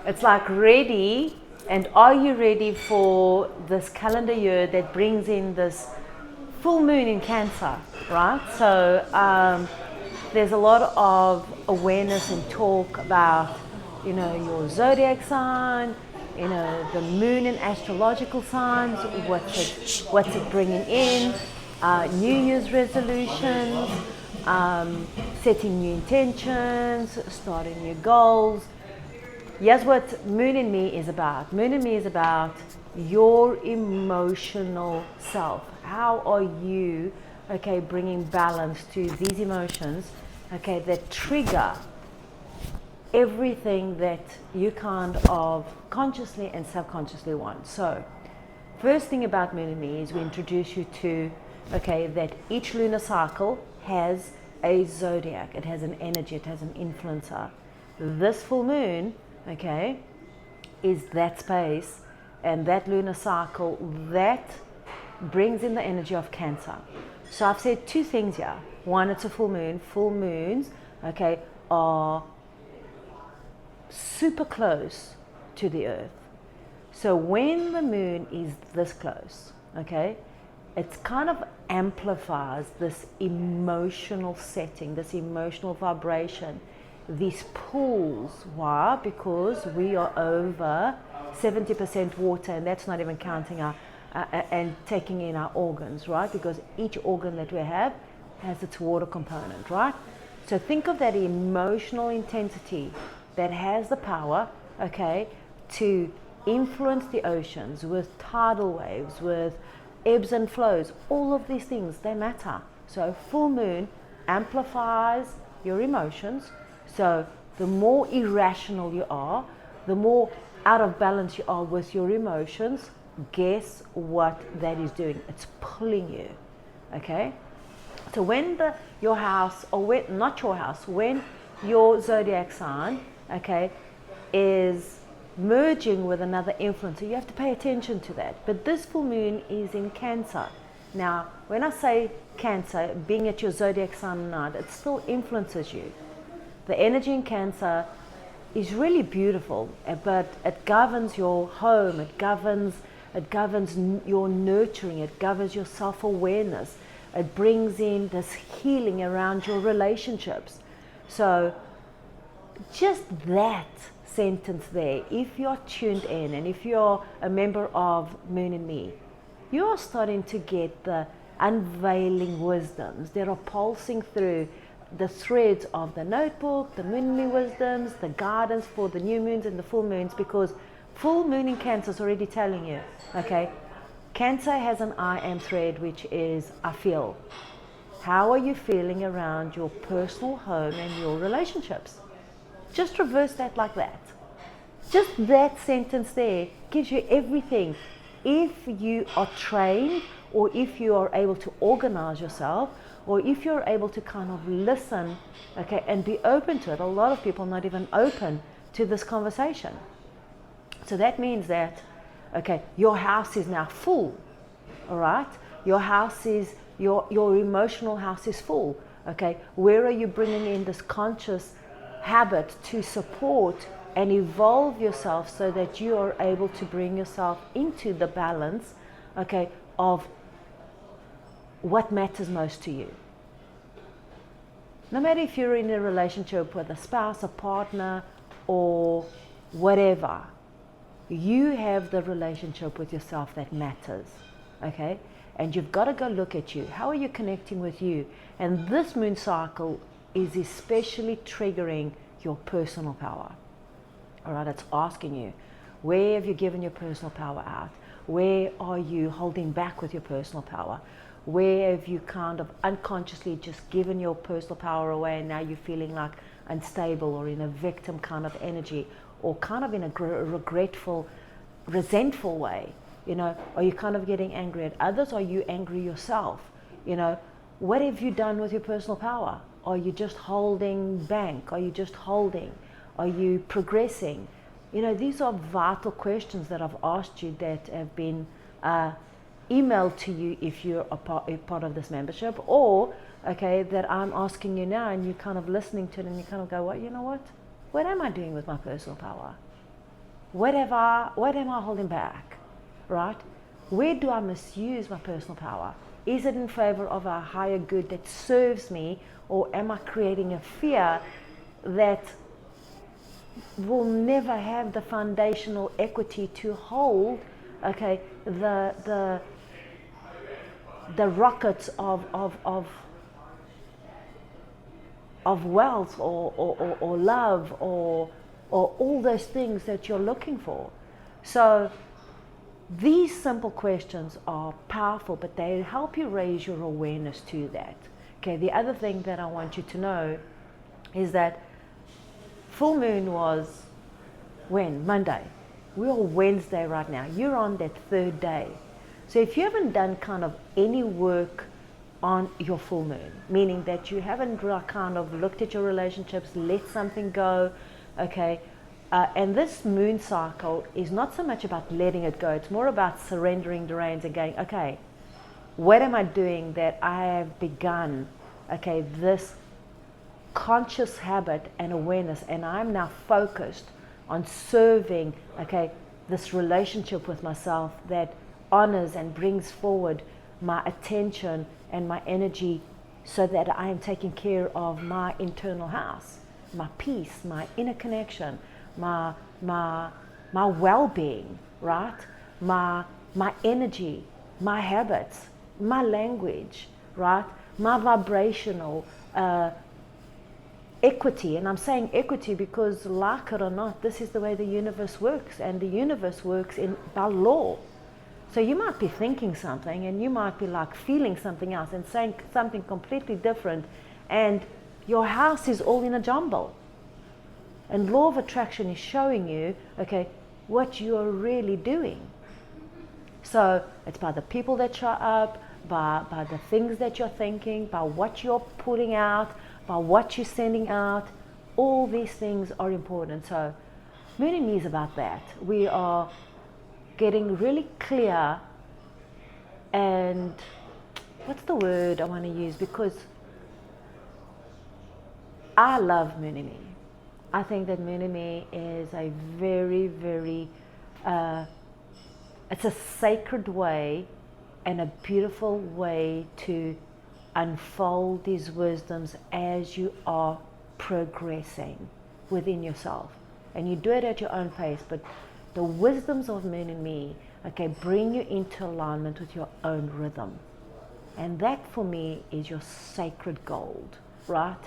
It's like ready, and are you ready for this calendar year that brings in this full moon in Cancer, right? So there's a lot of awareness and talk about, your zodiac sign, the moon and astrological signs, what's it bringing in, New Year's resolutions, setting new intentions, starting new goals. Here's what Moon in Me is about. Moon in Me is about your emotional self. How are you, bringing balance to these emotions, that trigger everything that you kind of consciously and subconsciously want. So, first thing about Moon in Me is we introduce you to, that each lunar cycle has a zodiac. It has an energy. It has an influencer. This full moon, is that space and that lunar cycle that brings in the energy of Cancer. So I've said two things here. One, it's a full moon. Full moons, are super close to the earth. So when the moon is this close, it kind of amplifies this emotional setting, this emotional vibration, these pools. Why? Because we are over 70% water, and that's not even counting our and taking in our organs, right? Because each organ that we have has its water component, right? So think of that emotional intensity that has the power, to influence the oceans with tidal waves, with ebbs and flows. All of these things, they matter. So full moon amplifies your emotions. So the more irrational you are, the more out of balance you are with your emotions, guess what that is doing? It's pulling you, So when your house, or when, not your house, when your zodiac sign, is merging with another influencer, you have to pay attention to that. But this full moon is in Cancer. Now, when I say Cancer, being at your zodiac sign or not, it still influences you. The energy in Cancer is really beautiful, but it governs your home, it governs your nurturing, it governs your self-awareness. It brings in this healing around your relationships. So just that sentence there, if you're tuned in and if you're a member of Moon in Me, you're starting to get the unveiling wisdoms that are pulsing through the threads of the notebook, the Moon in Me wisdoms, the guidance for the new moons and the full moons, because full moon in Cancer is already telling you, Cancer has an I am thread, which is I feel. How are you feeling around your personal home and your relationships? Just reverse that like that. Just that sentence there gives you everything. If you are trained, or if you are able to organize yourself, or if you're able to kind of listen, and be open to it. A lot of people are not even open to this conversation. So that means that, your house is now full, all right? Your house is, your emotional house is full, Where are you bringing in this conscious habit to support and evolve yourself so that you are able to bring yourself into the balance, of what matters most to you? No matter if you're in a relationship with a spouse, a partner, or whatever, you have the relationship with yourself that matters, And you've got to go look at you. How are you connecting with you? And this moon cycle is especially triggering your personal power. All right, it's asking you, where have you given your personal power out? Where are you holding back with your personal power? Where have you kind of unconsciously just given your personal power away, and now you're feeling like unstable or in a victim kind of energy, or kind of in a regretful, resentful way? Are you kind of getting angry at others? Or are you angry yourself? What have you done with your personal power? Are you just holding bank? Are you just holding? Are you progressing? These are vital questions that I've asked you that have been emailed to you if you're a part of this membership, or that I'm asking you now, and you're kind of listening to it, and you kind of go, well, you know what am I doing with my personal power? what am I holding back, right? Where do I misuse my personal power? Is it in favor of a higher good that serves me, or am I creating a fear that will never have the foundational equity to hold, okay, the rockets of wealth or love or all those things that you're looking for. So these simple questions are powerful, but they help you raise your awareness to that. Okay, the other thing that I want you to know is that full moon was when? Monday. We're on Wednesday right now. You're on that third day. So if you haven't done kind of any work on your full moon, meaning that you haven't kind of looked at your relationships, let something go, okay, and this moon cycle is not so much about letting it go, it's more about surrendering the reins and going, okay, what am I doing that I have begun, okay, this conscious habit and awareness, and I'm now focused on serving, okay, this relationship with myself that honors and brings forward my attention and my energy so that I am taking care of my internal house, my peace, my inner connection, my well-being, right? My energy, my habits, my language, right? My vibrational equity. And I'm saying equity because, like it or not, this is the way the universe works, and the universe works by law. So you might be thinking something and you might be like feeling something else and saying something completely different, and your house is all in a jumble. And law of attraction is showing you, okay, what you're really doing. So it's by the people that show up, by the things that you're thinking, by what you're putting out, by what you're sending out. All these things are important. So Moon and Me is about that. We are getting really clear, and what's the word I want to use, because I love Moon and Me. I think that Moon and Me is a very, very, it's a sacred way and a beautiful way to unfold these wisdoms as you are progressing within yourself. And you do it at your own pace, but the wisdoms of Moon and Me, okay, bring you into alignment with your own rhythm. And that for me is your sacred gold, right?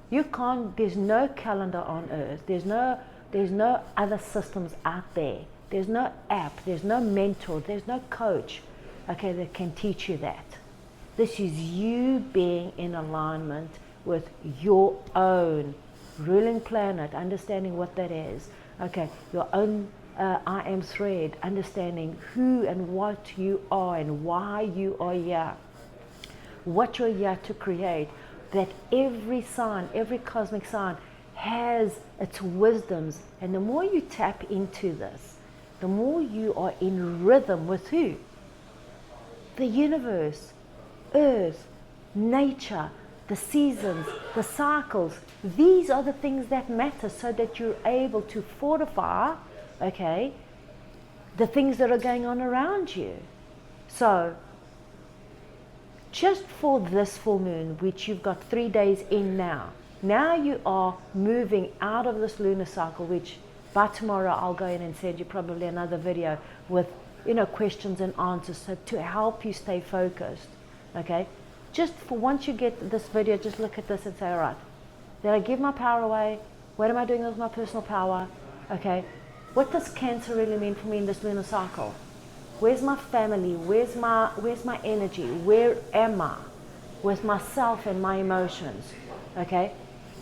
You can't, there's no calendar on earth. There's no other systems out there. There's no app, there's no mentor, there's no coach, okay, that can teach you that. This is you being in alignment with your own ruling planet, understanding what that is, okay, your own I am thread, understanding who and what you are and why you are here, what you're here to create, that every sign, every cosmic sign has its wisdoms. And the more you tap into this, the more you are in rhythm with who? The universe, earth, nature, the seasons, the cycles. These are the things that matter, so that you're able to fortify, okay, the things that are going on around you. So just for this full moon, which you've got 3 days in now you are moving out of this lunar cycle, which by tomorrow I'll go in and send you probably another video with, you know, questions and answers, so to help you stay focused. Okay, just for once you get this video, just look at this and say, all right, did I give my power away? What am I doing with my personal power? Okay, what does Cancer really mean for me in this lunar cycle? Where's my family? Where's my energy? Where am I with myself and my emotions? Okay,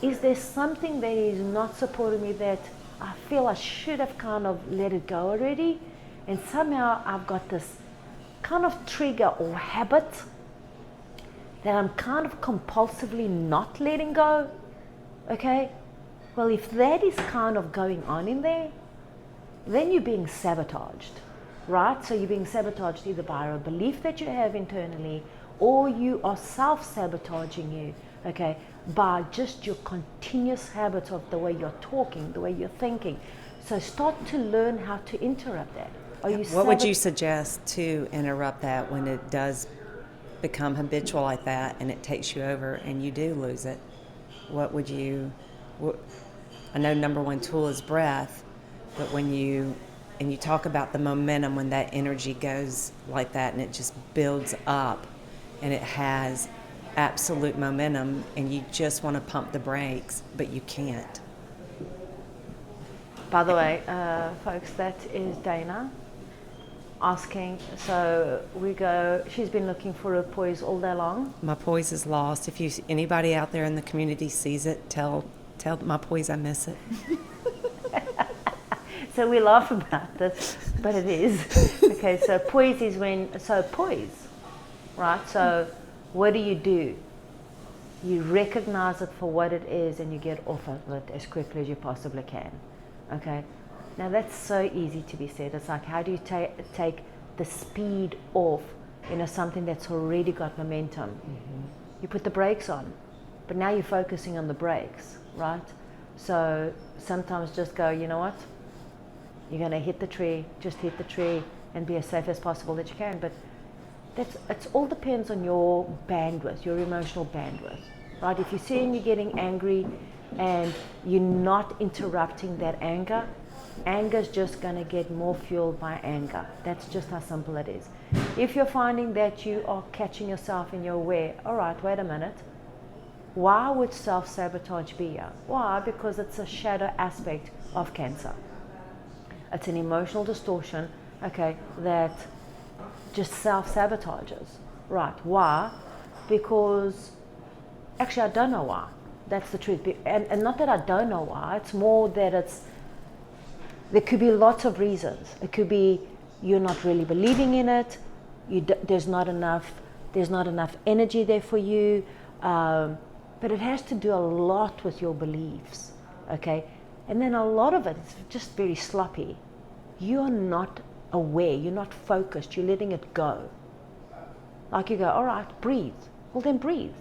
is there something that is not supporting me that I feel I should have kind of let it go already, and somehow I've got this kind of trigger or habit that I'm kind of compulsively not letting go? Okay, well, if that is kind of going on in there, then you're being sabotaged, right? So you're being sabotaged either by a belief that you have internally, or you are self-sabotaging you, okay, by just your continuous habits of the way you're talking, the way you're thinking. So start to learn how to interrupt that. Are you What would you suggest to interrupt that when it does become habitual like that and it takes you over and you do lose it? What would you, I know number one tool is breath, but when you talk about the momentum when that energy goes like that and it just builds up and it has absolute momentum and you just want to pump the brakes, but you can't. By the way, folks, that is Dana asking. So she's been looking for a poise all day long. My poise is lost. If anybody out there in the community sees it, tell my poise I miss it. So we laugh about this, but it is. Okay, so poise is poise, right? So what do? You recognize it for what it is and you get off of it as quickly as you possibly can. Okay, now that's so easy to be said. It's like, how do you take the speed off, something that's already got momentum? Mm-hmm. You put the brakes on, but now you're focusing on the brakes, right? So sometimes just go, you know what? You're going to hit the tree, just hit the tree and be as safe as possible that you can. But it all depends on your bandwidth, your emotional bandwidth, right? If you're seeing you're getting angry and you're not interrupting that anger, anger's just going to get more fueled by anger. That's just how simple it is. If you're finding that you are catching yourself and you're aware, all right, wait a minute, why would self-sabotage be here? Why? Because it's a shadow aspect of Cancer. It's an emotional distortion, okay, that just self-sabotages. Right, why? Because, actually I don't know why. That's the truth. And not that I don't know why, it's more that there could be lots of reasons. It could be you're not really believing in it, there's not enough energy there for you, but it has to do a lot with your beliefs, okay? And then a lot of it is just very sloppy. You're not aware, you're not focused, you're letting it go. Like you go, all right, breathe. Well, then breathe.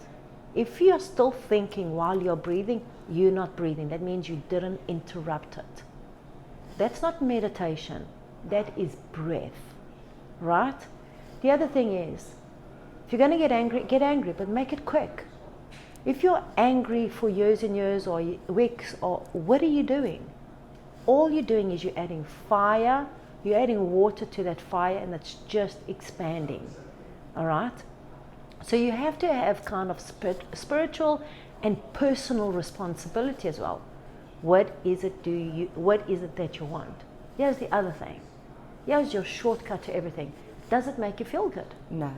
If you're still thinking while you're breathing, you're not breathing. That means you didn't interrupt it. That's not meditation. That is breath, right? The other thing is, if you're going to get angry, but make it quick. If you're angry for years and years or weeks, or what are you doing? All you're doing is you're adding fire, you're adding water to that fire, and it's just expanding, all right? So you have to have kind of spiritual and personal responsibility as well. What is it that you want? Here's the other thing. Here's your shortcut to everything. Does it make you feel good? No.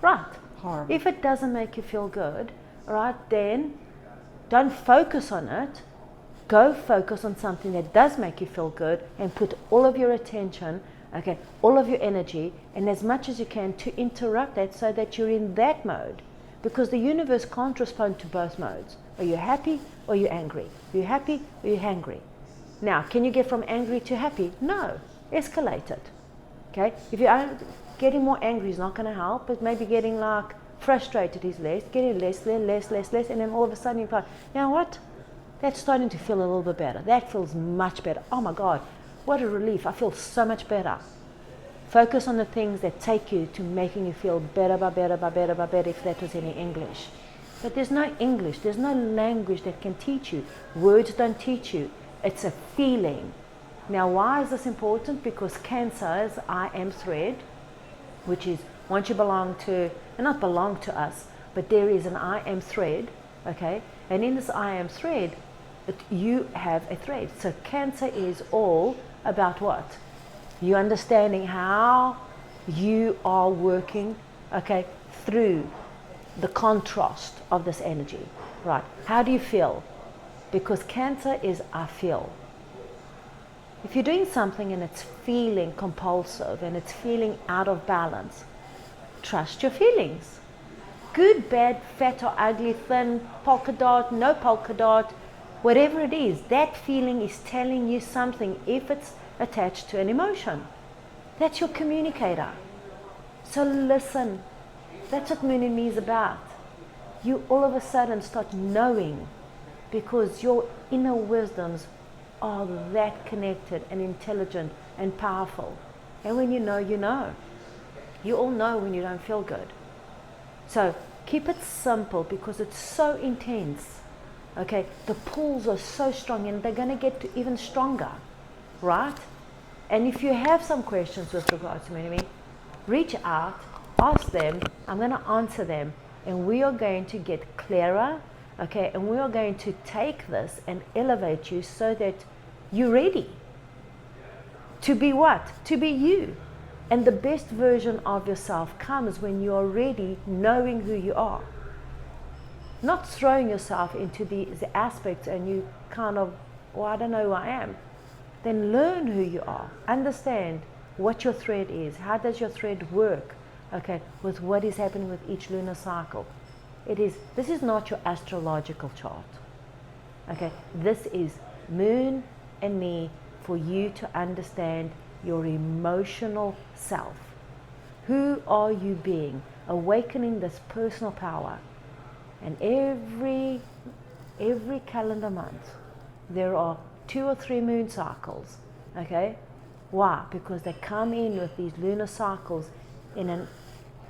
Right. Horrible. If it doesn't make you feel good, right, then don't focus on it. Go focus on something that does make you feel good and put all of your attention, okay, all of your energy and as much as you can to interrupt that so that you're in that mode. Because the universe can't respond to both modes. Are you happy or are you angry? Are you happy or are you hangry? Now, can you get from angry to happy? No. Escalate it. Okay? If you are getting more angry is not going to help, but maybe getting like frustrated is less, getting less, and then all of a sudden you find, you know what? That's starting to feel a little bit better. That feels much better. Oh my God, what a relief. I feel so much better. Focus on the things that take you to making you feel better, if that was any English. But there's no English, there's no language that can teach you. Words don't teach you. It's a feeling. Now, why is this important? Because Cancer's I am thread, which is once you belong to, and not belong to us, but there is an I am thread, okay? And in this I am thread, you have a thread. So Cancer is all about what? You understanding how you are working, okay, through the contrast of this energy, right? How do you feel? Because Cancer is I feel. If you're doing something and it's feeling compulsive and it's feeling out of balance, trust your feelings. Good, bad, fat or ugly, thin, polka dot, no polka dot, whatever it is, that feeling is telling you something if it's attached to an emotion. That's your communicator. So listen. That's what Moon and Me is about. You all of a sudden start knowing because your inner wisdoms are that connected and intelligent and powerful. And when you know, you know. You all know when you don't feel good. So keep it simple because it's so intense. Okay, the pulls are so strong and they're going to get even stronger, right? And if you have some questions with regards to Moon, reach out, ask them, I'm going to answer them, and we are going to get clearer, okay? And we are going to take this and elevate you so that you're ready to be what? To be you. And the best version of yourself comes when you are ready, knowing who you are. Not throwing yourself into these aspects and you kind of, well, I don't know who I am. Then learn who you are. Understand what your thread is. How does your thread work? Okay, with what is happening with each lunar cycle. This is not your astrological chart. Okay, this is Moon and me for you to understand your emotional self. Who are you being? Awakening this personal power. And every calendar month, there are 2 or 3 moon cycles, okay? Why? Because they come in with these lunar cycles in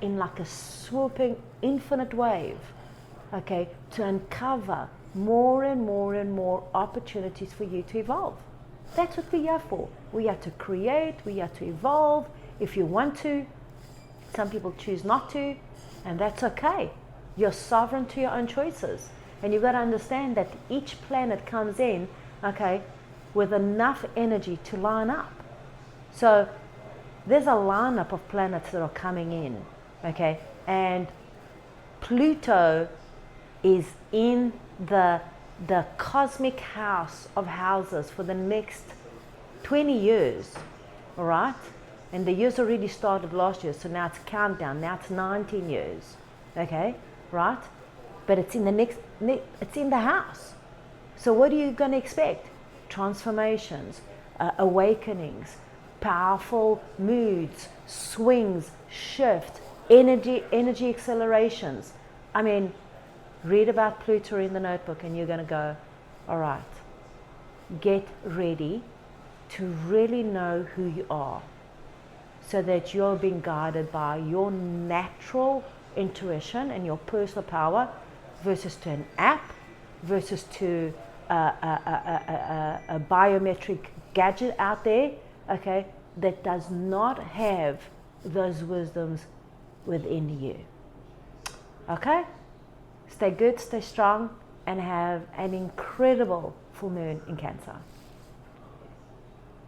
like a swooping infinite wave, okay, to uncover more and more and more opportunities for you to evolve. That's what we are for. We are to create, we are to evolve if you want to. Some people choose not to, and that's okay. You're sovereign to your own choices. And you've got to understand that each planet comes in, okay, with enough energy to line up. So there's a lineup of planets that are coming in, okay, and Pluto is in the cosmic house of houses for the next 20 years, all right? And the years already started last year, so now it's countdown. Now it's 19 years, okay, right? But it's in it's in the house. So what are you going to expect? Transformations, awakenings, powerful moods, swings, shift, energy accelerations. I mean, read about Pluto in the notebook and you're going to go, all right, get ready to really know who you are so that you're being guided by your natural intuition and your personal power versus to an app, versus to a biometric gadget out there, okay, that does not have those wisdoms within you. Okay? Stay good, stay strong, and have an incredible full moon in Cancer.